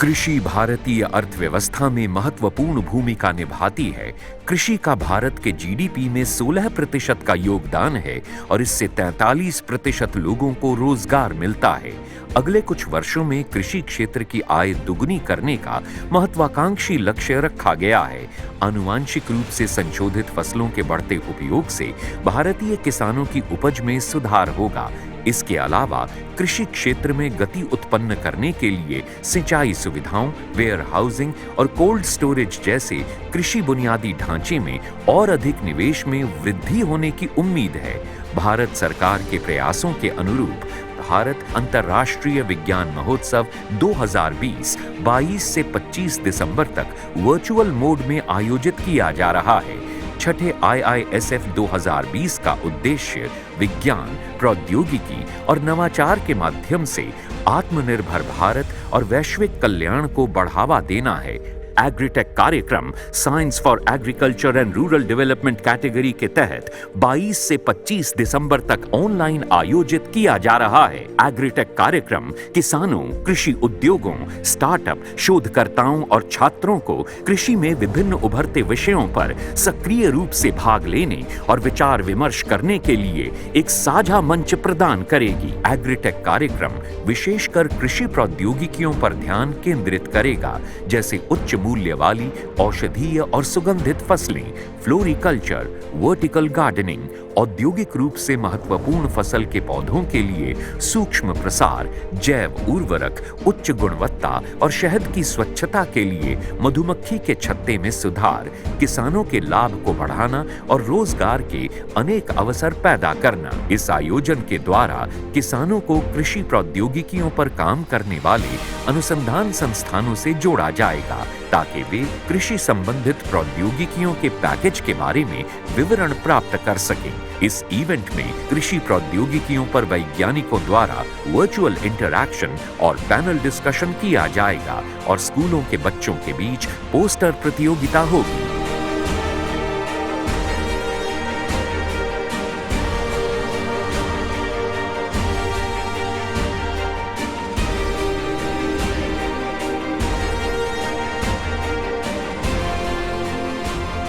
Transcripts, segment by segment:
कृषि भारतीय अर्थव्यवस्था में महत्वपूर्ण भूमिका निभाती है। कृषि का भारत के जीडीपी में 16% का योगदान है और इससे 43% लोगों को रोजगार मिलता है। अगले कुछ वर्षों में कृषि क्षेत्र की आय दुगनी करने का महत्वाकांक्षी लक्ष्य रखा गया है। आनुवांशिक रूप से संशोधित फसलों के बढ़ते उपयोग से भारतीय किसानों की उपज में सुधार होगा। इसके अलावा कृषि क्षेत्र में गति उत्पन्न करने के लिए सिंचाई सुविधाओं, वेयर हाउसिंग और कोल्ड स्टोरेज जैसे कृषि बुनियादी ढांचे में और अधिक निवेश में वृद्धि होने की उम्मीद है। भारत सरकार के प्रयासों के अनुरूप भारत अंतर्राष्ट्रीय विज्ञान महोत्सव 2020 22 से 25 दिसंबर तक वर्चुअल मोड में आयोजित किया जा रहा है। छठे IISF 2020 का उद्देश्य विज्ञान, प्रौद्योगिकी और नवाचार के माध्यम से आत्मनिर्भर भारत और वैश्विक कल्याण को बढ़ावा देना है। एग्रीटेक कार्यक्रम science for agriculture and rural development category के तहत 22 से 25 दिसंबर तक ऑनलाइन आयोजित किया जा रहा है। एग्रीटेक कार्यक्रम किसानों, कृषि उद्योगों, स्टार्टअप, शोधकर्ताओं और छात्रों को कृषि में विभिन्न उभरते विषयों पर सक्रिय रूप से भाग लेने और विचार विमर्श करने के लिए एक साझा मंच प्रदान करेगी। एग्रीटेक कार्यक्रम विशेषकर कृषि प्रौद्योगिकियों पर ध्यान केंद्रित करेगा, जैसे उच्च मूल्य वाली औषधीय और सुगंधित फसलें, फ्लोरिकल्चर, वर्टिकल गार्डनिंग, औद्योगिक रूप से महत्वपूर्ण फसल के पौधों के लिए सूक्ष्म प्रसार, जैव उर्वरक, उच्च गुणवत्ता और शहद की स्वच्छता के लिए मधुमक्खी के छत्ते में सुधार, किसानों के लाभ को बढ़ाना और रोजगार के अनेक अवसर पैदा करना। इस आयोजन के द्वारा किसानों को कृषि प्रौद्योगिकियों पर काम करने वाले अनुसंधान संस्थानों से जोड़ा जाएगा, ताकि वे कृषि संबंधित प्रौद्योगिकियों के पैकेज के बारे में विवरण प्राप्त कर सकें। इस इवेंट में कृषि प्रौद्योगिकियों पर वैज्ञानिकों द्वारा वर्चुअल इंटरैक्शन और पैनल डिस्कशन किया जाएगा और स्कूलों के बच्चों के बीच पोस्टर प्रतियोगिता होगी।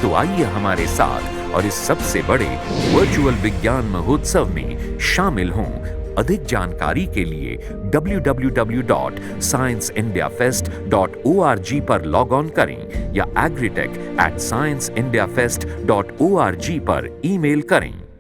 तो आइए हमारे साथ और इस सबसे बड़े वर्चुअल विज्ञान महोत्सव में शामिल हों। अधिक जानकारी के लिए www.scienceindiafest.org पर लॉग ऑन करें या agritech@scienceindiafest.org पर ईमेल करें।